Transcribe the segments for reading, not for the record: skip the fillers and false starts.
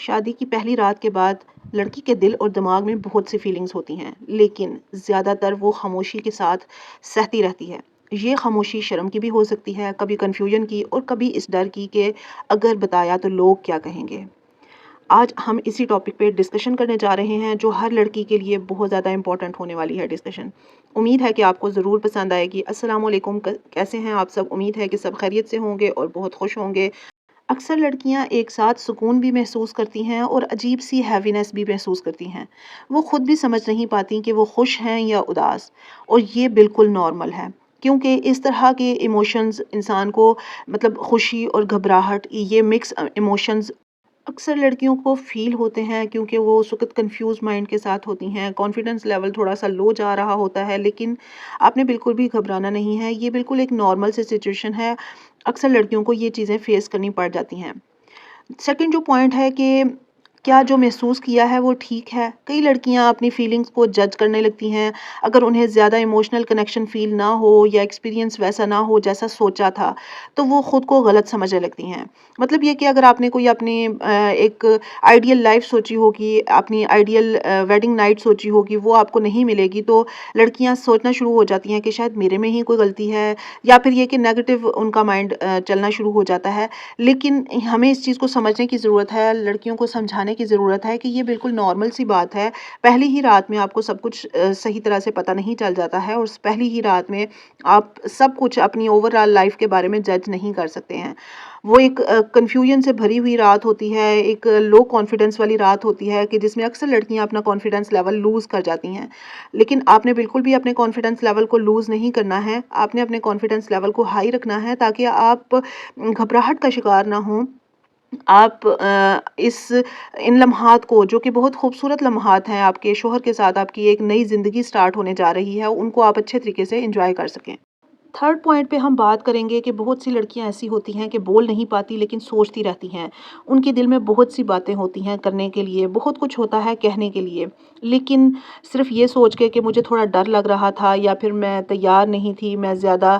شادی کی پہلی رات کے بعد لڑکی کے دل اور دماغ میں بہت سی فیلنگز ہوتی ہیں، لیکن زیادہ تر وہ خاموشی کے ساتھ سہتی رہتی ہے۔ یہ خاموشی شرم کی بھی ہو سکتی ہے، کبھی کنفیوژن کی اور کبھی اس ڈر کی کہ اگر بتایا تو لوگ کیا کہیں گے۔ آج ہم اسی ٹاپک پہ ڈسکشن کرنے جا رہے ہیں جو ہر لڑکی کے لیے بہت زیادہ امپورٹنٹ ہونے والی ہے ڈسکشن۔ امید ہے کہ آپ کو ضرور پسند آئے گی۔ السلام علیکم، کیسے ہیں آپ سب؟ امید ہے کہ سب خیریت سے ہوں گے اور بہت خوش ہوں گے۔ اکثر لڑکیاں ایک ساتھ سکون بھی محسوس کرتی ہیں اور عجیب سی ہیوینس بھی محسوس کرتی ہیں۔ وہ خود بھی سمجھ نہیں پاتی کہ وہ خوش ہیں یا اداس، اور یہ بالکل نارمل ہے کیونکہ اس طرح کے ایموشنز انسان کو خوشی اور گھبراہٹ، یہ مکس ایموشنز اکثر لڑکیوں کو فیل ہوتے ہیں کیونکہ وہ اس وقت کنفیوز مائنڈ کے ساتھ ہوتی ہیں، کانفیڈنس لیول تھوڑا سا لو جا رہا ہوتا ہے، لیکن آپ نے بالکل بھی گھبرانا نہیں ہے، یہ بالکل ایک نارمل سی سچویشن ہے۔ اکثر لڑکیوں کو یہ چیزیں فیس کرنی پڑ جاتی ہیں۔ سیکنڈ جو پوائنٹ ہے کہ کیا جو محسوس کیا ہے وہ ٹھیک ہے۔ کئی لڑکیاں اپنی فیلنگز کو جج کرنے لگتی ہیں اگر انہیں زیادہ ایموشنل کنیکشن فیل نہ ہو یا ایکسپیرینس ویسا نہ ہو جیسا سوچا تھا، تو وہ خود کو غلط سمجھنے لگتی ہیں۔ مطلب یہ کہ اگر آپ نے کوئی اپنی ایک آئیڈیل لائف سوچی ہوگی، اپنی آئیڈیل ویڈنگ نائٹ سوچی ہوگی، وہ آپ کو نہیں ملے گی، تو لڑکیاں سوچنا شروع ہو جاتی ہیں کہ شاید میرے میں ہی کوئی غلطی ہے، یا پھر یہ کہ نیگیٹو ان کا مائنڈ چلنا شروع ہو جاتا ہے۔ لیکن ہمیں اس چیز کو سمجھنے کی ضرورت ہے، لڑکیوں کو سمجھانے کی ضرورت ہے کہ یہ بالکل نارمل سی بات ہے۔ پہلی ہی رات میں آپ کو سب کچھ صحیح طرح سے پتہ نہیں چل جاتا ہے، اور پہلی ہی رات میں آپ سب کچھ اپنی اوور آل لائف کے بارے میں جج نہیں کر سکتے ہیں۔ وہ ایک کنفیوژن سے بھری ہوئی رات ہوتی ہے، ایک لو کانفیڈنس والی رات ہوتی ہے کہ جس میں اکثر لڑکیاں اپنا کانفیڈنس لیول لوز کر جاتی ہیں۔ لیکن آپ نے بالکل بھی اپنے کانفیڈنس لیول کو لوز نہیں کرنا ہے، آپ نے اپنے کانفیڈنس لیول کو ہائی رکھنا ہے تاکہ آپ گھبراہٹ کا شکار نہ ہوں۔ آپ ان لمحات کو، جو کہ بہت خوبصورت لمحات ہیں، آپ کے شوہر کے ساتھ آپ کی ایک نئی زندگی سٹارٹ ہونے جا رہی ہے، ان کو آپ اچھے طریقے سے انجوائے کر سکیں۔ تھرڈ پوائنٹ پہ ہم بات کریں گے کہ بہت سی لڑکیاں ایسی ہوتی ہیں کہ بول نہیں پاتی لیکن سوچتی رہتی ہیں۔ ان کے دل میں بہت سی باتیں ہوتی ہیں کرنے کے لیے، بہت کچھ ہوتا ہے کہنے کے لیے، لیکن صرف یہ سوچ کے کہ مجھے تھوڑا ڈر لگ رہا تھا، یا پھر میں تیار نہیں تھی، میں زیادہ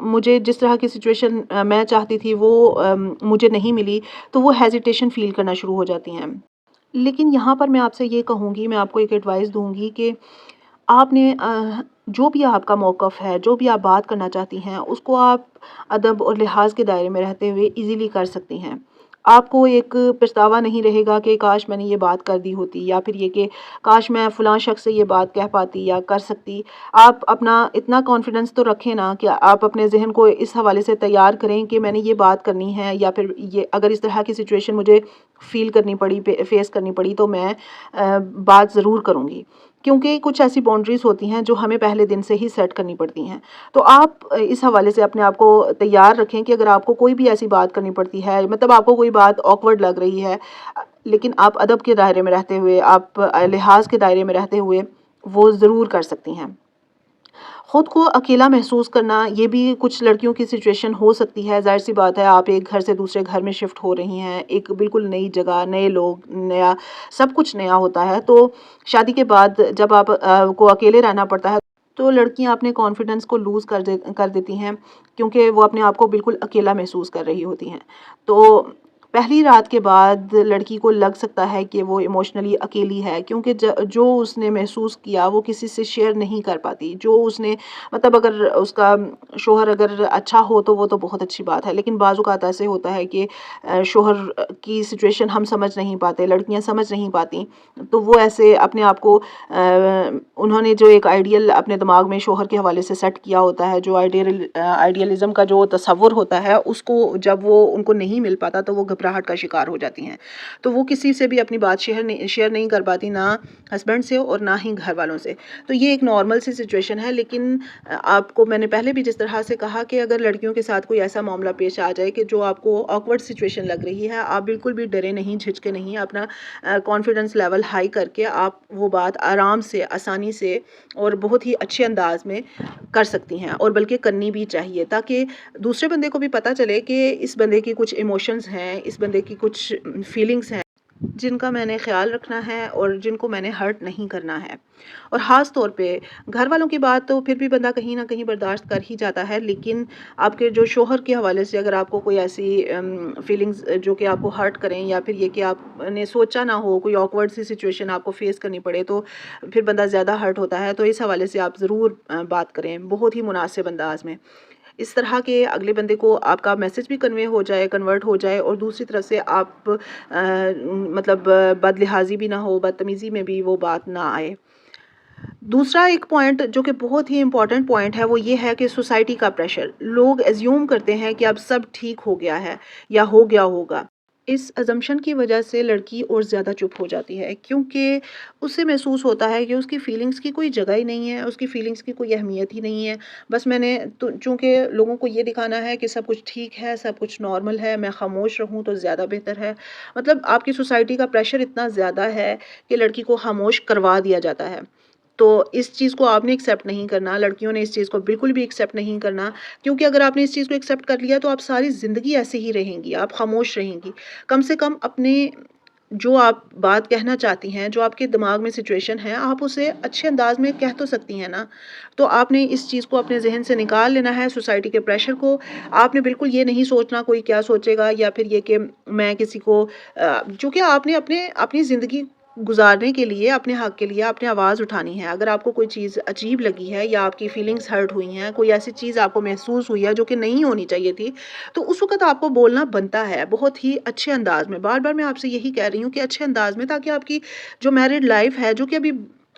مجھے جس طرح کی سچویشن میں چاہتی تھی وہ مجھے نہیں ملی، تو وہ ہیزیٹیشن فیل کرنا شروع ہو جاتی ہیں۔ لیکن یہاں پر میں آپ سے یہ کہوں گی، میں آپ کو ایک ایڈوائس دوں گی کہ آپ نے جو بھی آپ کا موقف ہے، جو بھی آپ بات کرنا چاہتی ہیں، اس کو آپ ادب اور لحاظ کے دائرے میں رہتے ہوئے ایزیلی کر سکتی ہیں۔ آپ کو ایک پچھتاوا نہیں رہے گا کہ کاش میں نے یہ بات کر دی ہوتی، یا پھر یہ کہ کاش میں فلاں شخص سے یہ بات کہہ پاتی یا کر سکتی۔ آپ اپنا اتنا کانفیڈنس تو رکھیں نا کہ آپ اپنے ذہن کو اس حوالے سے تیار کریں کہ میں نے یہ بات کرنی ہے، یا پھر یہ اگر اس طرح کی سچویشن مجھے فیل کرنی پڑی، فیس کرنی پڑی، تو میں بات ضرور کروں گی، کیونکہ کچھ ایسی باؤنڈریز ہوتی ہیں جو ہمیں پہلے دن سے ہی سیٹ کرنی پڑتی ہیں۔ تو آپ اس حوالے سے اپنے آپ کو تیار رکھیں کہ اگر آپ کو کوئی بھی ایسی بات کرنی پڑتی ہے، آپ کو کوئی بات آکورڈ لگ رہی ہے، لیکن آپ ادب کے دائرے میں رہتے ہوئے، آپ لحاظ کے دائرے میں رہتے ہوئے وہ ضرور کر سکتی ہیں۔ خود کو اکیلا محسوس کرنا، یہ بھی کچھ لڑکیوں کی سچویشن ہو سکتی ہے۔ ظاہر سی بات ہے، آپ ایک گھر سے دوسرے گھر میں شفٹ ہو رہی ہیں، ایک بالکل نئی جگہ، نئے لوگ، نیا سب کچھ نیا ہوتا ہے، تو شادی کے بعد جب آپ کو اکیلے رہنا پڑتا ہے تو لڑکیاں اپنے کانفیڈنس کو لوز کر دیتی ہیں، کیونکہ وہ اپنے آپ کو بالکل اکیلا محسوس کر رہی ہوتی ہیں۔ تو پہلی رات کے بعد لڑکی کو لگ سکتا ہے کہ وہ ایموشنلی اکیلی ہے، کیونکہ جو اس نے محسوس کیا وہ کسی سے شیئر نہیں کر پاتی۔ جو اس نے اگر اس کا شوہر اگر اچھا ہو تو وہ تو بہت اچھی بات ہے، لیکن بعض اوقات ایسے ہوتا ہے کہ شوہر کی سچویشن ہم سمجھ نہیں پاتے، لڑکیاں سمجھ نہیں پاتی، تو وہ ایسے اپنے آپ کو انہوں نے جو ایک آئیڈیل اپنے دماغ میں شوہر کے حوالے سے سیٹ کیا ہوتا ہے، جو آئیڈیلزم کا جو تصور ہوتا ہے، اس کو جب وہ ان کو نہیں مل پاتا تو وہ گھبراہٹ کا شکار ہو جاتی ہیں، تو وہ کسی سے بھی اپنی بات شیئر نہیں کر پاتی، نہ ہسبینڈ سے اور نہ ہی گھر والوں سے۔ تو یہ ایک نارمل سی سچویشن ہے، لیکن آپ کو میں نے پہلے بھی جس طرح سے کہا کہ اگر لڑکیوں کے ساتھ کوئی ایسا معاملہ پیش آ جائے کہ جو آپ کو آکورڈ سچویشن لگ رہی ہے، آپ بالکل بھی ڈرے نہیں، جھجکے نہیں، اپنا کانفیڈنس لیول ہائی کر کے آپ وہ بات آرام سے، آسانی سے اور بہت ہی اچھے انداز میں کر سکتی ہیں، اور بلکہ کرنی بھی چاہیے، تاکہ دوسرے بندے کو بھی پتہ چلے کہ اس بندے کی کچھ ایموشنز ہیں، اس بندے کی کچھ فیلنگز ہیں۔ جن کا میں نے خیال رکھنا ہے اور جن کو میں نے ہرٹ نہیں کرنا ہے۔ اور خاص طور پہ گھر والوں کی بات تو پھر بھی بندہ کہیں نہ کہیں برداشت کر ہی جاتا ہے، لیکن آپ کے جو شوہر کے حوالے سے اگر آپ کو کوئی ایسی فیلنگز جو کہ آپ کو ہرٹ کریں، یا پھر یہ کہ آپ نے سوچا نہ ہو، کوئی آکورڈ سی سچویشن آپ کو فیس کرنی پڑے، تو پھر بندہ زیادہ ہرٹ ہوتا ہے۔ تو اس حوالے سے آپ ضرور بات کریں بہت ہی مناسب انداز میں، اس طرح کے اگلے بندے کو آپ کا میسج بھی کنوے ہو جائے، کنورٹ ہو جائے، اور دوسری طرف سے آپ مطلب بد لحاظی بھی نہ ہو، بدتمیزی میں بھی وہ بات نہ آئے۔ دوسرا ایک پوائنٹ جو کہ بہت ہی امپورٹنٹ پوائنٹ ہے وہ یہ ہے کہ سوسائٹی کا پریشر۔ لوگ ایزیوم کرتے ہیں کہ اب سب ٹھیک ہو گیا ہے یا ہو گیا ہوگا۔ اس ازمپشن کی وجہ سے لڑکی اور زیادہ چپ ہو جاتی ہے، کیونکہ اسے محسوس ہوتا ہے کہ اس کی فیلنگز کی کوئی جگہ ہی نہیں ہے، اس کی فیلنگز کی کوئی اہمیت ہی نہیں ہے۔ بس میں نے چونکہ لوگوں کو یہ دکھانا ہے کہ سب کچھ ٹھیک ہے، سب کچھ نارمل ہے، میں خاموش رہوں تو زیادہ بہتر ہے۔ مطلب آپ کی سوسائٹی کا پریشر اتنا زیادہ ہے کہ لڑکی کو خاموش کروا دیا جاتا ہے۔ تو اس چیز کو آپ نے ایکسیپٹ نہیں کرنا، لڑکیوں نے اس چیز کو بالکل بھی ایکسیپٹ نہیں کرنا، کیونکہ اگر آپ نے اس چیز کو ایکسیپٹ کر لیا تو آپ ساری زندگی ایسے ہی رہیں گی، آپ خاموش رہیں گی۔ کم سے کم اپنے جو آپ بات کہنا چاہتی ہیں، جو آپ کے دماغ میں سچویشن ہے، آپ اسے اچھے انداز میں کہہ تو سکتی ہیں نا۔ تو آپ نے اس چیز کو اپنے ذہن سے نکال لینا ہے، سوسائٹی کے پریشر کو۔ آپ نے بالکل یہ نہیں سوچنا کوئی کیا سوچے گا، یا پھر یہ کہ میں کسی کو چونکہ آپ نے اپنی زندگی گزارنے کے لیے، اپنے حق کے لیے آپ نے آواز اٹھانی ہے۔ اگر آپ کو کوئی چیز عجیب لگی ہے، یا آپ کی فیلنگز ہرٹ ہوئی ہیں، کوئی ایسی چیز آپ کو محسوس ہوئی ہے جو کہ نہیں ہونی چاہیے تھی، تو اس وقت آپ کو بولنا بنتا ہے بہت ہی اچھے انداز میں۔ بار بار میں آپ سے یہی کہہ رہی ہوں کہ اچھے انداز میں، تاکہ آپ کی جو میرڈ لائف ہے، جو کہ ابھی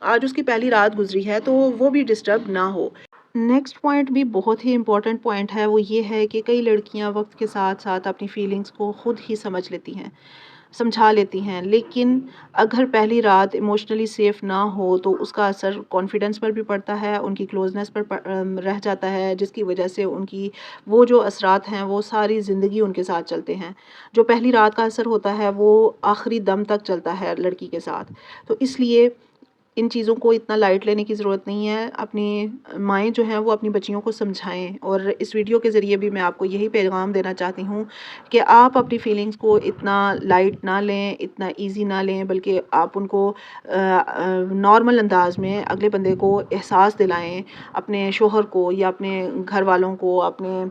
آج اس کی پہلی رات گزری ہے، تو وہ بھی ڈسٹرب نہ ہو۔ نیکسٹ پوائنٹ بھی بہت ہی امپورٹنٹ پوائنٹ ہے، وہ یہ ہے کہ کئی لڑکیاں وقت کے ساتھ ساتھ اپنی فیلنگز کو خود ہی سمجھا لیتی ہیں، لیکن اگر پہلی رات ایموشنلی سیف نہ ہو تو اس کا اثر کانفیڈنس پر بھی پڑتا ہے، ان کی کلوزنس پر رہ جاتا ہے، جس کی وجہ سے ان کی وہ جو اثرات ہیں وہ ساری زندگی ان کے ساتھ چلتے ہیں۔ جو پہلی رات کا اثر ہوتا ہے وہ آخری دم تک چلتا ہے لڑکی کے ساتھ۔ تو اس لیے ان چیزوں کو اتنا لائٹ لینے کی ضرورت نہیں ہے۔ اپنی مائیں جو ہیں وہ اپنی بچیوں کو سمجھائیں، اور اس ویڈیو کے ذریعے بھی میں آپ کو یہی پیغام دینا چاہتی ہوں کہ آپ اپنی فیلنگز کو اتنا لائٹ نہ لیں، اتنا ایزی نہ لیں، بلکہ آپ ان کو نارمل انداز میں اگلے بندے کو احساس دلائیں، اپنے شوہر کو یا اپنے گھر والوں کو، اپنے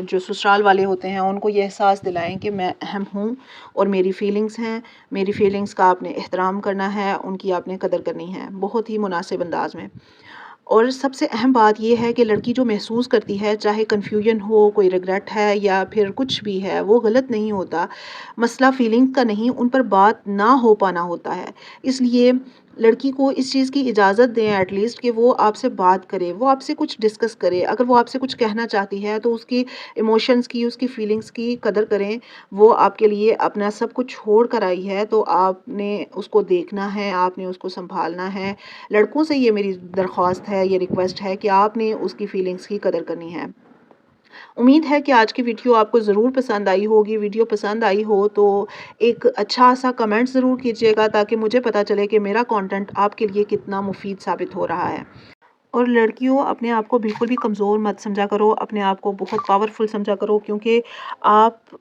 جو سسرال والے ہوتے ہیں ان کو یہ احساس دلائیں کہ میں اہم ہوں اور میری فیلنگز ہیں، میری فیلنگز کا آپ نے احترام کرنا ہے، ان کی آپ نے قدر کرنی ہے، بہت ہی مناسب انداز میں۔ اور سب سے اہم بات یہ ہے کہ لڑکی جو محسوس کرتی ہے، چاہے کنفیوژن ہو، کوئی ریگریٹ ہے، یا پھر کچھ بھی ہے، وہ غلط نہیں ہوتا۔ مسئلہ فیلنگ کا نہیں، ان پر بات نہ ہو پانا ہوتا ہے۔ اس لیے لڑکی کو اس چیز کی اجازت دیں ایٹ لیسٹ کہ وہ آپ سے بات کرے، وہ آپ سے کچھ ڈسکس کرے۔ اگر وہ آپ سے کچھ کہنا چاہتی ہے تو اس کی ایموشنز کی، اس کی فیلنگز کی قدر کریں۔ وہ آپ کے لیے اپنا سب کچھ چھوڑ کر آئی ہے، تو آپ نے اس کو دیکھنا ہے، آپ نے اس کو سنبھالنا ہے۔ لڑکوں سے یہ میری درخواست ہے، یہ ریکویسٹ ہے کہ آپ نے اس کی فیلنگز کی قدر کرنی ہے۔ امید ہے کہ آج کی ویڈیو آپ کو ضرور پسند آئی ہوگی۔ ویڈیو پسند آئی ہو تو ایک اچھا سا کمنٹ ضرور کیجیے گا، تاکہ مجھے پتا چلے کہ میرا کنٹینٹ آپ کے لیے کتنا مفید ثابت ہو رہا ہے۔ اور لڑکیوں، اپنے آپ کو بالکل بھی کمزور مت سمجھا کرو، اپنے آپ کو بہت پاورفل سمجھا کرو، کیونکہ آپ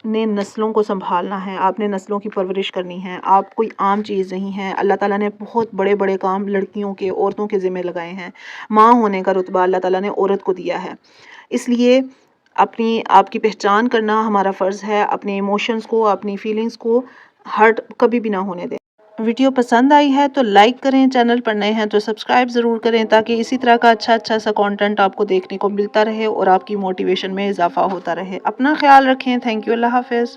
نے نسلوں کو سنبھالنا ہے، آپ نے نسلوں کی پرورش کرنی ہے، آپ کوئی عام چیز نہیں ہے۔ اللہ تعالیٰ نے بہت بڑے بڑے کام لڑکیوں کے، عورتوں کے ذمہ لگائے ہیں۔ ماں ہونے کا رتبہ اللہ تعالیٰ نے عورت کو دیا ہے، اس لیے آپ کی پہچان کرنا ہمارا فرض ہے۔ اپنے ایموشنز کو، اپنی فیلنگز کو ہرٹ کبھی بھی نہ ہونے دیں۔ ویڈیو پسند آئی ہے تو لائک کریں، چینل پر نئے ہیں تو سبسکرائب ضرور کریں، تاکہ اسی طرح کا اچھا سا کنٹینٹ آپ کو دیکھنے کو ملتا رہے اور آپ کی موٹیویشن میں اضافہ ہوتا رہے۔ اپنا خیال رکھیں، تھینک یو، اللہ حافظ۔